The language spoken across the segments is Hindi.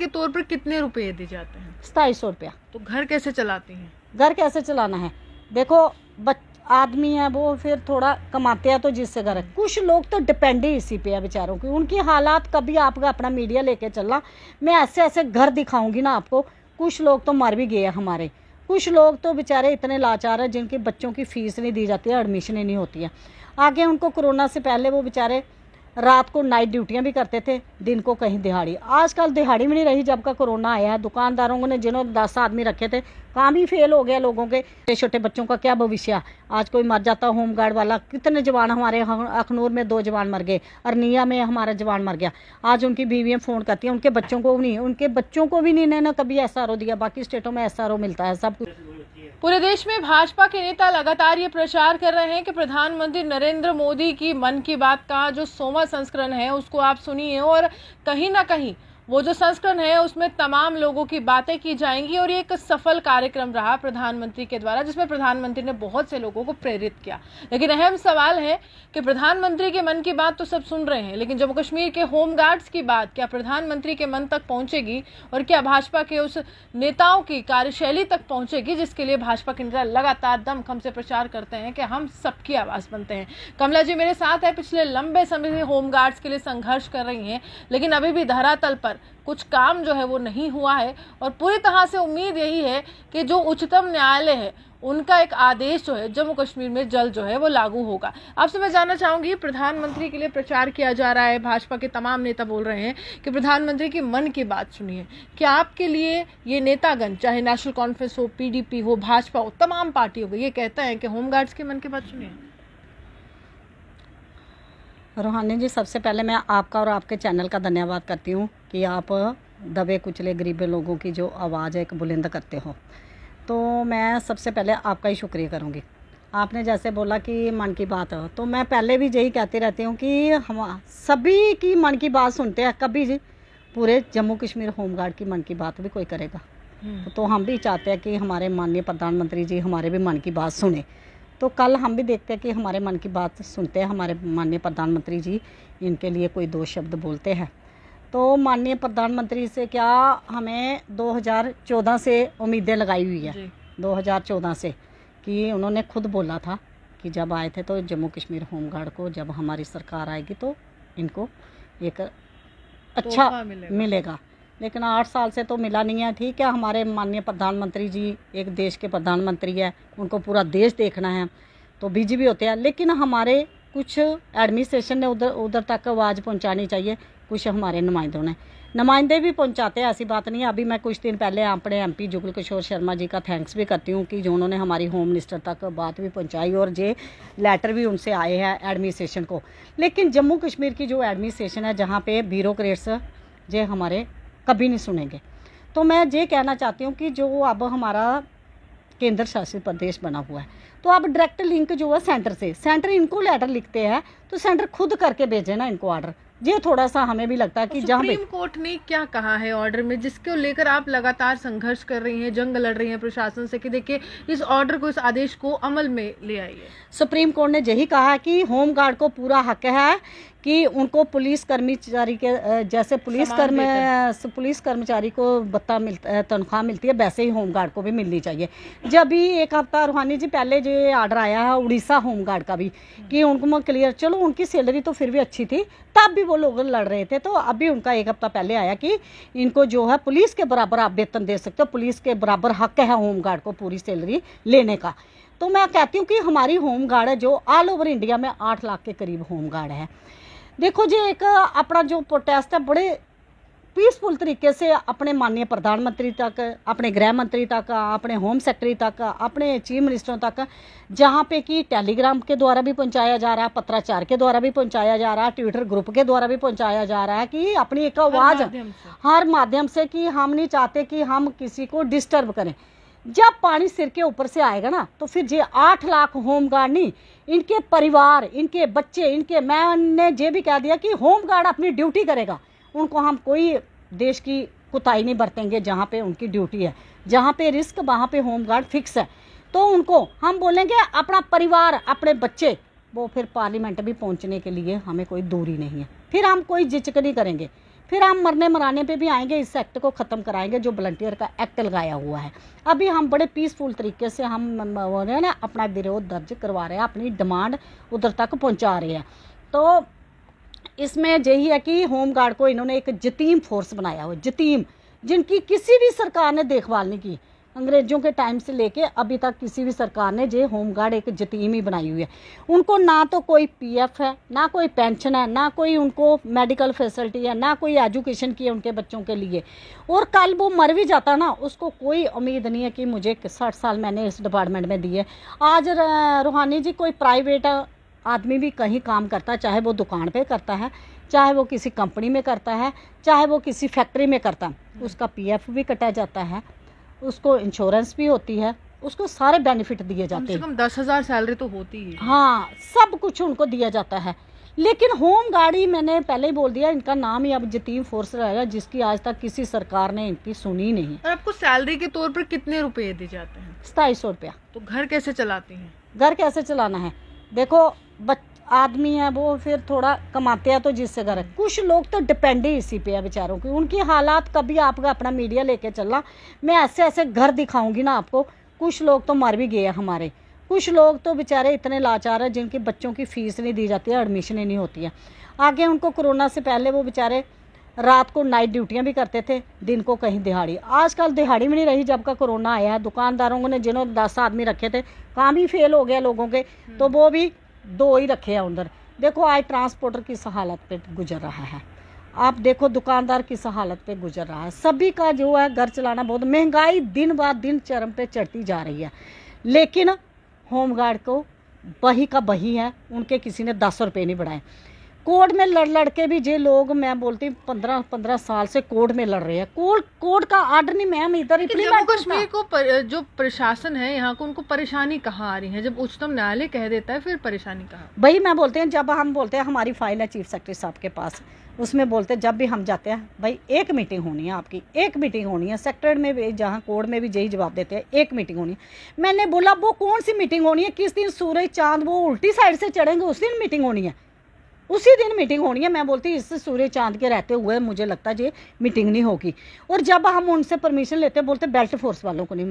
तौर पर कितने रुपए दिए जाते हैं? 2700 रुपया। तो घर कैसे चलाती हैं? घर कैसे चलाना है, देखो आदमी है वो फिर थोड़ा कमाते हैं तो जिससे घर है। कुछ लोग तो डिपेंड ही इसी पे है बेचारों की, उनकी हालात कभी आपका अपना मीडिया लेके चलना, मैं ऐसे ऐसे घर दिखाऊंगी ना आपको। कुछ लोग तो मर भी गए हैं हमारे, कुछ लोग तो बेचारे इतने लाचार हैं जिनके बच्चों की फीस नहीं दी जाती है, एडमिशन ही नहीं होती है। आगे उनको कोरोना से पहले वो बेचारे रात को नाइट ड्यूटियां भी करते थे, दिन को कहीं दिहाड़ी। आजकल दिहाड़ी भी नहीं रही जब का कोरोना आया है। दुकानदारों ने जिन्होंने 10 आदमी रखे थे, काम ही फेल हो गया लोगों के। छोटे छोटे बच्चों का क्या भविष्य, आज कोई मर जाता होमगार्ड वाला। कितने जवान हमारे अखनूर में 2 जवान मर गए, अरनिया में हमारा जवान मर गया। आज उनकी बीवियाँ फ़ोन करती हैं, उनके बच्चों को नहीं, उनके बच्चों को भी नहीं इन्होंने कभी SRO दिया। बाकी स्टेटों में SRO मिलता है सब कुछ। पूरे देश में भाजपा के नेता लगातार ये प्रचार कर रहे हैं कि प्रधानमंत्री नरेंद्र मोदी की मन की बात का जो 100वां संस्करण है उसको आप सुनिए, और कहीं ना कहीं वो जो संस्करण है उसमें तमाम लोगों की बातें की जाएंगी। और ये एक सफल कार्यक्रम रहा प्रधानमंत्री के द्वारा, जिसमें प्रधानमंत्री ने बहुत से लोगों को प्रेरित किया। लेकिन अहम सवाल है कि प्रधानमंत्री के मन की बात तो सब सुन रहे हैं, लेकिन जम्मू कश्मीर के होमगार्ड्स की बात क्या प्रधानमंत्री के मन तक पहुंचेगी, और क्या भाजपा के उस नेताओं की कार्यशैली तक पहुंचेगी जिसके लिए भाजपा के नेता लगातार दमखम से प्रचार करते हैं कि हम सबकी आवाज बनते हैं। कमला जी मेरे साथ है, पिछले लंबे समय से होमगार्ड्स के लिए संघर्ष कर रही हैं, लेकिन अभी भी धरातल पर कुछ काम जो है वो नहीं हुआ है, और पूरी तरह से उम्मीद यही है कि जो उच्चतम न्यायालय है उनका एक आदेश जो है जम्मू कश्मीर में जल्द जो है वो लागू होगा। आपसे मैं जानना चाहूंगी, प्रधानमंत्री के लिए प्रचार किया जा रहा है, भाजपा के तमाम नेता बोल रहे हैं कि प्रधानमंत्री की मन की बात सुनिए। क्या आपके लिए ये नेतागण, चाहे नेशनल कॉन्फ्रेंस हो, PDP हो, भाजपा हो, तमाम पार्टी हो, ये कहते हैं कि होमगार्ड्स की मन की बात सुनिए? रूहानी जी, सबसे पहले मैं आपका और आपके चैनल का धन्यवाद करती हूँ कि आप दबे कुचले गरीब लोगों की जो आवाज़ है एक बुलंद करते हो। तो मैं सबसे पहले आपका ही शुक्रिया करूँगी। आपने जैसे बोला कि मन की बात है, तो मैं पहले भी यही कहती रहती हूँ कि हम सभी की मन की बात सुनते हैं, कभी पूरे जम्मू कश्मीर होमगार्ड की मन की बात भी कोई करेगा। तो हम भी चाहते हैं कि हमारे माननीय प्रधानमंत्री जी हमारे भी मन की बात सुने। तो कल हम भी देखते हैं कि हमारे मन की बात सुनते हैं हमारे माननीय प्रधानमंत्री जी, इनके लिए कोई 2 शब्द बोलते हैं। तो माननीय प्रधानमंत्री से क्या हमें 2014 से उम्मीदें लगाई हुई है, 2014 से, कि उन्होंने खुद बोला था कि जब आए थे तो जम्मू कश्मीर होमगार्ड को जब हमारी सरकार आएगी तो इनको एक अच्छा मिलेगा। लेकिन 8 साल से तो मिला नहीं है। ठीक है, हमारे माननीय प्रधानमंत्री जी एक देश के प्रधानमंत्री है, उनको पूरा देश देखना है तो बिजी भी होते हैं, लेकिन हमारे कुछ एडमिनिस्ट्रेशन ने उधर तक आवाज़ पहुंचानी चाहिए। कुछ हमारे नुमाइंदे भी पहुंचाते हैं, ऐसी बात नहीं है। अभी मैं कुछ दिन पहले अपने MP जुगल किशोर शर्मा जी का थैंक्स भी करती हूँ कि जो उन्होंने हमारी होम मिनिस्टर तक बात भी पहुँचाई, और ये लेटर भी उनसे आए हैं एडमिनिस्ट्रेशन को। लेकिन जम्मू कश्मीर की जो एडमिनिस्ट्रेशन है, जहाँ पे ब्यूरोक्रेट्स जो हमारे कभी नहीं सुनेंगे। तो मैं ये कहना चाहती हूँ कि जो अब हमारा केंद्र शासित प्रदेश बना हुआ है, तो अब डायरेक्ट लिंक जो है सेंटर से, सेंटर इनको लेटर लिखते हैं तो सेंटर खुद करके भेजे ना इनको ऑर्डर। ये थोड़ा सा हमें भी लगता है कि जहाँ सुप्रीम कोर्ट ने क्या कहा है ऑर्डर में, जिसको लेकर आप लगातार संघर्ष कर रही हैं, जंग लड़ रही हैं प्रशासन से कि देखिए इस ऑर्डर को, इस आदेश को अमल में ले आइए? सुप्रीम कोर्ट ने यही कहा है कि होमगार्ड को पूरा हक है कि उनको पुलिस कर्मचारी के जैसे पुलिस कर्मचारी को भत्ता मिलता, तनख्वाह मिलती है, वैसे ही होमगार्ड को भी मिलनी चाहिए। जब भी 1 हफ्ता रूहानी जी पहले जो ऑर्डर आया है उड़ीसा होमगार्ड का भी कि उनको क्लियर, चलो उनकी सैलरी तो फिर भी अच्छी थी, तब भी वो लोग लड़ रहे थे, तो अभी उनका 1 हफ्ता पहले आया कि इनको जो है पुलिस के बराबर आप वेतन दे सकते हो, पुलिस के बराबर हक है होमगार्ड को पूरी सैलरी लेने का। तो मैं कहती हूँ कि हमारी होमगार्ड है जो ऑल ओवर इंडिया में 8 लाख के करीब होमगार्ड है। देखो जी, एक अपना जो प्रोटेस्ट है बड़े पीसफुल तरीके से अपने माननीय प्रधानमंत्री तक, अपने गृह मंत्री तक, अपने होम सेक्रेटरी तक, अपने चीफ मिनिस्टरों तक, जहाँ पे कि टेलीग्राम के द्वारा भी पहुँचाया जा रहा है, पत्राचार के द्वारा भी पहुँचाया जा रहा है, ट्विटर ग्रुप के द्वारा भी पहुँचाया जा रहा है कि अपनी एक आवाज़ हर माध्यम से, कि हम नहीं चाहते कि हम किसी को डिस्टर्ब करें। जब पानी सिर के ऊपर से आएगा ना, तो फिर ये 8 लाख होमगार्ड नहीं, इनके परिवार, इनके बच्चे, इनके, मैंने ये भी कह दिया कि होमगार्ड अपनी ड्यूटी करेगा, उनको हम कोई देश की कुताई नहीं बरतेंगे। जहाँ पे उनकी ड्यूटी है, जहाँ पे रिस्क, वहाँ पे होमगार्ड फिक्स है। तो उनको हम बोलेंगे अपना परिवार, अपने बच्चे, वो फिर पार्लियामेंट भी पहुँचने के लिए हमें कोई दूरी नहीं है, फिर हम कोई झिझक नहीं करेंगे, फिर हम मरने मराने पे भी आएंगे, इस एक्ट को ख़त्म कराएंगे जो वॉलंटियर का एक्ट लगाया हुआ है। अभी हम बड़े पीसफुल तरीके से हम ना अपना विरोध दर्ज करवा रहे हैं, अपनी डिमांड उधर तक पहुंचा रहे हैं। तो इसमें यही है कि होम गार्ड को इन्होंने एक जतीम फोर्स बनाया हुआ, जतीम, जिनकी किसी भी सरकार ने देखभाल नहीं की। अंग्रेज़ों के टाइम से लेके अभी तक किसी भी सरकार ने जे होम गार्ड एक जतीम ही बनाई हुई है। उनको ना तो कोई पीएफ है, ना कोई पेंशन है, ना कोई उनको मेडिकल फैसिलिटी है, ना कोई एजुकेशन की है उनके बच्चों के लिए। और कल वो मर भी जाता ना, उसको कोई उम्मीद नहीं है कि मुझे 60 साल मैंने इस डिपार्टमेंट में दिए। आज रूहानी जी कोई प्राइवेट आदमी भी कहीं काम करता है, चाहे वो दुकान पे करता है, चाहे वो किसी कंपनी में करता है, चाहे वो किसी फैक्ट्री में करता है, उसका पीएफ भी कटा जाता है, उसको इंश्योरेंस भी होती है, उसको सारे बेनिफिट दिए जाते हैं। कम से कम 10,000 सैलरी तो होती ही। हाँ, सब कुछ उनको दिया जाता है। लेकिन होम गार्ड ही, मैंने पहले ही बोल दिया, इनका नाम ही अब जतीम फोर्स रहेगा, जिसकी आज तक किसी सरकार ने इनकी सुनी नहीं। और आपको सैलरी के तौर पर कितने रुपए दिए जाते हैं? 2700 रुपया। तो घर कैसे चलाती हैं? घर कैसे चलाना है, देखो आदमी है वो फिर थोड़ा कमाते हैं तो जिससे घर है। कुछ लोग तो डिपेंड ही इसी पे है बेचारों की, उनकी हालात कभी आपका अपना मीडिया लेके चलना, मैं ऐसे ऐसे घर दिखाऊंगी ना आपको। कुछ लोग तो मर भी गए हैं हमारे, कुछ लोग तो बेचारे इतने लाचार हैं जिनके बच्चों की फ़ीस नहीं दी जाती है, एडमिशन ही नहीं होती है। आगे उनको कोरोना से पहले वो बेचारे रात को नाइट ड्यूटियाँ भी करते थे, दिन को कहीं दिहाड़ी। आजकल दिहाड़ी भी नहीं रही जब का कोरोना आया है। दुकानदारों ने जिन्होंने 10 आदमी रखे थे, काम ही फेल हो गया लोगों के, तो वो भी 2 ही रखे हैं अंदर। देखो आज ट्रांसपोर्टर किस हालत पे गुजर रहा है, आप देखो दुकानदार किस हालत पे गुजर रहा है। सभी का जो है घर चलाना, बहुत महंगाई दिन बाद दिन चरम पे चढ़ती जा रही है। लेकिन होमगार्ड को बही का बही है, उनके किसी ने 10 रुपये नहीं बढ़ाए। कोर्ट में लड़ के भी जे लोग, मैं बोलती हूँ 15 साल से कोर्ट में लड़ रहे हैं। कोर्ट का आर्डर नहीं मैम इधर जम्मू कश्मीर को जो प्रशासन है यहाँ को, उनको परेशानी कहाँ आ रही है? जब उच्चतम न्यायालय कह देता है फिर परेशानी कहाँ? भाई मैं बोलते हैं, जब हम बोलते हैं हमारी फाइल है चीफ सेक्रेटरी साहब के पास, उसमें बोलते हैं जब भी हम जाते हैं भाई एक मीटिंग होनी है, आपकी एक मीटिंग होनी है। सेक्रेटरी में भी, जहाँ कोर्ट में भी यही जवाब देते हैं, एक मीटिंग होनी है। मैंने बोला वो कौन सी मीटिंग होनी है? किस दिन सूरज चांद वो उल्टी साइड से चढ़ेंगे उस दिन मीटिंग होनी है, उसी दिन मीटिंग होनी है। मैं बोलती इस सूर्य चांद के रहते हुए मुझे लगता है ये मीटिंग नहीं होगी। और जब हम उनसे परमिशन लेते हैं, बोलते बेल्ट फोर्स वालों को नहीं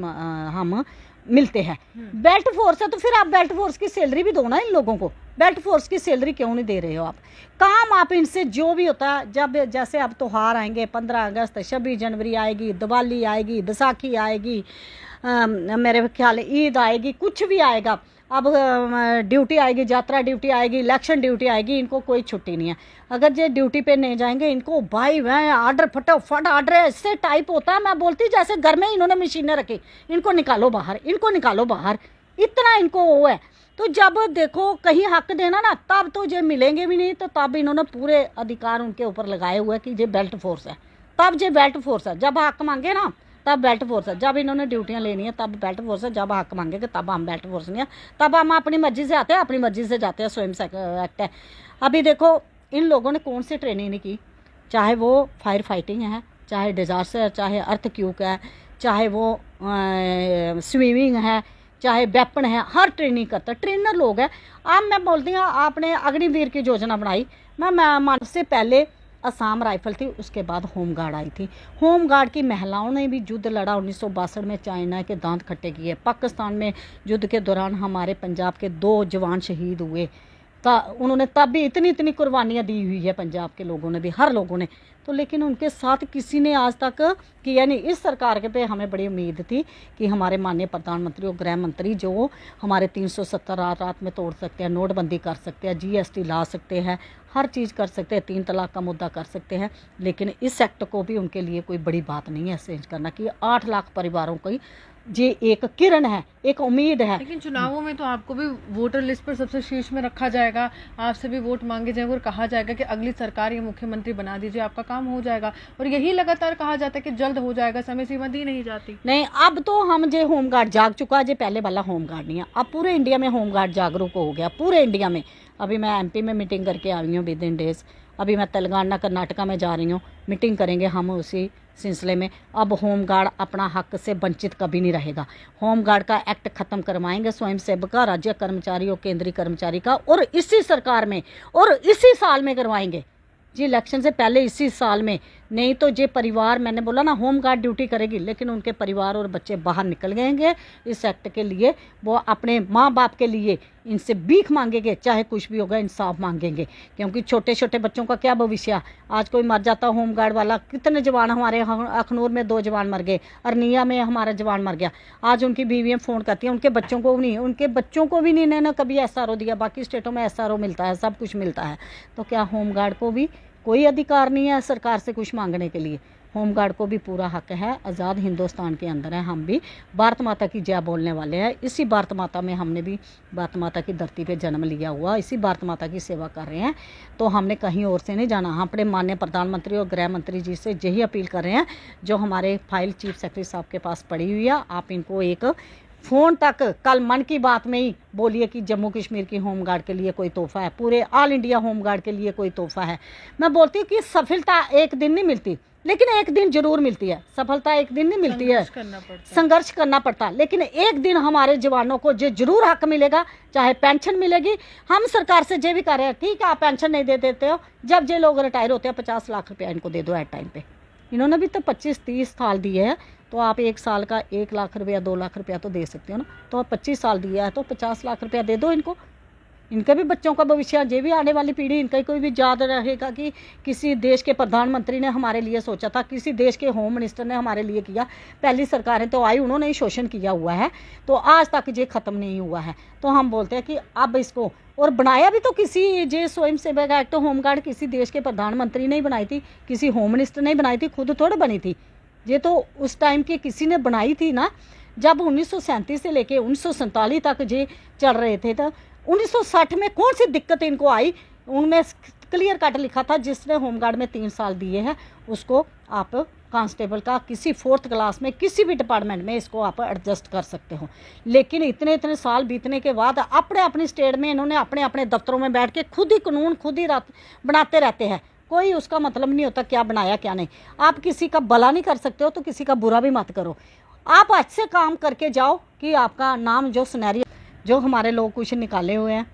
हम मिलते हैं। बेल्ट फोर्स है तो फिर आप बेल्ट फोर्स की सैलरी भी दो ना इन लोगों को। बेल्ट फोर्स की सैलरी क्यों नहीं दे रहे हो आप? काम आप इनसे जो भी होता है, जब जैसे अब त्यौहार आएंगे, 15 अगस्त, 26 जनवरी आएगी, दिवाली आएगी, बैसाखी आएगी, मेरे ख्याल ईद आएगी, कुछ भी आएगा, अब ड्यूटी आएगी, यात्रा ड्यूटी आएगी, इलेक्शन ड्यूटी आएगी, इनको कोई छुट्टी नहीं है। अगर ये ड्यूटी पे नहीं जाएंगे, इनको भाई वह आर्डर फटाफट आर्डर ऐसे टाइप होता है, मैं बोलती जैसे घर में इन्होंने मशीनें रखी, इनको निकालो बाहर, इनको निकालो बाहर, इतना इनको वो है। तो जब देखो कहीं हक देना ना, तब तो ये मिलेंगे भी नहीं। तो तब इन्होंने पूरे अधिकार उनके ऊपर लगाए हुए कि ये बेल्ट फोर्स है, तब ये बेल्ट फोर्स है। जब हक मांगे ना तब बेल्ट फोर्स है, जब इन्होंने ड्यूटियां लेनी है तब बेल्ट फोर्स है, जब हक मांगेंगे तब हम बेल्ट फोर्स नहीं है। तब हम अपनी मर्जी से आते हैं, अपनी मर्जी से जाते हैं। स्वयं एक्ट है। अभी देखो इन लोगों ने कौन सी ट्रेनिंग नहीं की, चाहे वो फायर फाइटिंग है, चाहे डिजास्टर है, चाहे अर्थ क्यूक है, चाहे वो स्विमिंग है, चाहे वेपन है, हर ट्रेनिंग करता है। ट्रेनर लोग हैं। अब मैं बोलती हूँ आपने अग्निवीर की योजना बनाई, मैं से पहले असम राइफल थी, उसके बाद होमगार्ड आई थी। होमगार्ड की महिलाओं ने भी युद्ध लड़ा 1962 में, चाइना के दांत खट्टे किए। पाकिस्तान में युद्ध के दौरान हमारे पंजाब के 2 जवान शहीद हुए, उन्होंने तब भी इतनी कुर्बानियाँ दी हुई है पंजाब के लोगों ने भी, हर लोगों ने। तो लेकिन उनके साथ किसी ने आज तक किया नहीं। इस सरकार के पे हमें बड़ी उम्मीद थी कि हमारे माननीय प्रधानमंत्री और गृह मंत्री जो हमारे 370 रात में तोड़ सकते हैं, नोटबंदी कर सकते हैं, GST ला सकते हैं, हर चीज़ कर सकते हैं, 3 तलाक का मुद्दा कर सकते हैं। लेकिन इस एक्ट को भी उनके लिए कोई बड़ी बात नहीं है चेंज करना, कि 8 लाख परिवारों की ये एक किरण है, एक उम्मीद है। लेकिन चुनावों में तो आपको भी वोटर लिस्ट पर सबसे शीर्ष में रखा जाएगा, आपसे भी वोट मांगे जाएंगे और कहा जाएगा कि अगली सरकार या मुख्यमंत्री बना दीजिए, आपका काम हो जाएगा। और यही लगातार कहा जाता है कि जल्द हो जाएगा, समय सीमा दी नहीं जाती। नहीं, अब तो हम जो होमगार्ड जाग चुका है, पहले वाला होमगार्ड नहीं है। अब पूरे इंडिया में होमगार्ड जागरूक हो गया, पूरे इंडिया में। अभी मैं MP में मीटिंग करके आई हूँ विद इन डेज। अभी मैं तेलंगाना कर्नाटका में जा रही हूँ, मीटिंग करेंगे हम उसी सिलसिले में। अब होमगार्ड अपना हक से वंचित कभी नहीं रहेगा। होमगार्ड का एक्ट खत्म करवाएंगे, स्वयं सेवक का, राज्य कर्मचारी और केंद्रीय कर्मचारी का, और इसी सरकार में और इसी साल में करवाएंगे। जी इलेक्शन से पहले इसी साल में, नहीं तो जे परिवार, मैंने बोला ना होम गार्ड ड्यूटी करेगी, लेकिन उनके परिवार और बच्चे बाहर निकल गएंगे इस एक्ट के लिए। वो अपने माँ बाप के लिए इनसे भीख मांगेंगे, चाहे कुछ भी होगा इंसाफ मांगेंगे, क्योंकि छोटे छोटे बच्चों का क्या भविष्य। आज कोई मर जाता होम गार्ड वाला, कितने जवान हमारे अखनूर में 2 जवान मर गए, अरनिया में हमारा जवान मर गया। आज उनकी बीवियाँ फ़ोन करती हैं, उनके बच्चों को नहीं, इन्होंने कभी SRO दिया। बाकी स्टेटों में SRO मिलता है, सब कुछ मिलता है, तो क्या होम गार्ड को भी कोई अधिकार नहीं है सरकार से कुछ मांगने के लिए? होम गार्ड को भी पूरा हक है। आज़ाद हिंदुस्तान के अंदर है, हम भी भारत माता की जय बोलने वाले हैं। इसी भारत माता में हमने भी भारत माता की धरती पे जन्म लिया हुआ, इसी भारत माता की सेवा कर रहे हैं, तो हमने कहीं और से नहीं जाना। हम अपने माननीय प्रधानमंत्री और गृह मंत्री जी से यही अपील कर रहे हैं, जो हमारे फाइल चीफ सेक्रेटरी साहब के पास पड़ी हुई है, आप इनको एक फ़ोन तक कल मन की बात में ही बोलिए कि जम्मू कश्मीर की होम गार्ड के लिए कोई तोहफ़ा है, पूरे ऑल इंडिया होम गार्ड के लिए कोई तोहफ़ा है। मैं बोलती हूँ कि सफलता एक दिन नहीं मिलती, लेकिन एक दिन जरूर मिलती है। सफलता एक दिन नहीं मिलती है, संघर्ष करना पड़ता, लेकिन एक दिन हमारे जवानों को जो जरूर हक मिलेगा, चाहे पेंशन मिलेगी। हम सरकार से ये भी कह रहे हैं, ठीक है आप पेंशन नहीं दे देते हो, जब ये लोग रिटायर होते हैं 50 लाख रुपया इनको दे दो एट टाइम पे। इन्होंने भी तो 25-30 साल दिए हैं, तो आप 1 साल का 1 लाख रुपया 2 लाख रुपया तो दे सकते हो ना। तो आप 25 साल दिया है तो 50 लाख रुपया दे दो इनको। इनके भी बच्चों का भविष्य, ये भी आने वाली पीढ़ी, इनका कोई भी याद रहेगा कि किसी देश के प्रधानमंत्री ने हमारे लिए सोचा था, किसी देश के होम मिनिस्टर ने हमारे लिए किया। पहली सरकारें तो आई, उन्होंने ही शोषण किया हुआ है, तो आज तक ये ख़त्म नहीं हुआ है। तो हम बोलते हैं कि अब इसको, और बनाया भी तो किसी जे स्वयं सेवक एक्ट होम गार्ड किसी देश के प्रधानमंत्री ने ही बनाई थी, किसी होम मिनिस्टर ने ही बनाई थी, खुद थोड़ी बनी थी। ये तो उस टाइम के किसी ने बनाई थी ना, जब 1937 से लेके 1947 तक ये चल रहे थे। तो 1960 में कौन सी दिक्कत इनको आई, उनमें क्लियर कट लिखा था, जिसने होमगार्ड में 3 साल दिए हैं उसको आप कांस्टेबल का किसी 4th क्लास में किसी भी डिपार्टमेंट में इसको आप एडजस्ट कर सकते हो। लेकिन इतने साल बीतने के बाद अपने अपनी स्टेट में इन्होंने अपने अपने दफ्तरों में बैठ के खुद ही कानून खुद ही बनाते रहते हैं। कोई उसका मतलब नहीं होता क्या बनाया क्या नहीं। आप किसी का भला नहीं कर सकते हो तो किसी का बुरा भी मत करो। आप अच्छे काम करके जाओ कि आपका नाम जो सिनेरियो जो हमारे लोग कुछ निकाले हुए हैं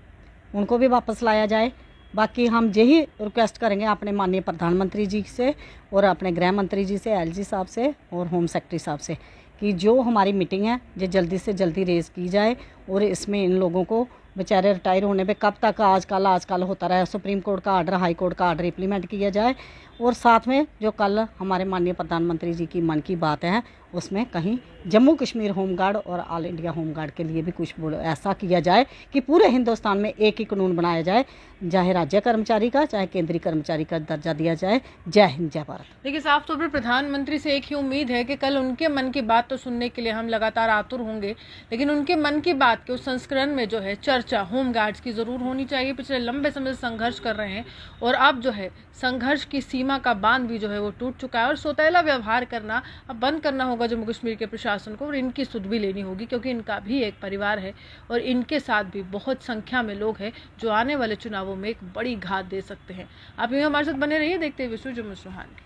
उनको भी वापस लाया जाए। बाकी हम यही रिक्वेस्ट करेंगे अपने माननीय प्रधानमंत्री जी से और अपने गृह मंत्री जी से, LG साहब से और होम सेक्रेटरी साहब से कि जो हमारी मीटिंग है ये जल्दी से जल्दी रेज़ की जाए और इसमें इन लोगों को बेचारे रिटायर होने पे कब तक आजकल होता रहा, सुप्रीम कोर्ट का आर्डर, हाई कोर्ट का आर्डर इम्प्लीमेंट किया जाए। और साथ में जो कल हमारे माननीय प्रधानमंत्री जी की मन की बात है उसमें कहीं जम्मू कश्मीर होम गार्ड और ऑल इंडिया होम गार्ड के लिए भी कुछ ऐसा किया जाए कि पूरे हिंदुस्तान में एक ही कानून बनाया जाए, चाहे राज्य कर्मचारी का चाहे केंद्रीय कर्मचारी का दर्जा दिया जाए। जय हिंद, जय भारत। देखिए, साफ तौर पर प्रधानमंत्री से एक ही उम्मीद है कि कल उनके मन की बात तो सुनने के लिए हम लगातार आतुर होंगे, लेकिन उनके मन की बात के उस संस्करण में जो है चर्चा होम गार्ड्स की ज़रूर होनी चाहिए। पिछले लंबे समय से संघर्ष कर रहे हैं और अब जो है संघर्ष की सीमा का बांध भी जो है वो टूट चुका है और सौतेला व्यवहार करना अब बंद करना होगा जम्मू कश्मीर के प्रशासन को और इनकी सुध भी लेनी होगी, क्योंकि इनका भी एक परिवार है और इनके साथ भी बहुत संख्या में लोग हैं जो आने वाले चुनावों में एक बड़ी घात दे सकते हैं। आप यूँ हमारे साथ बने रहिए, देखते हुए विश्व जम्मू सुहानी।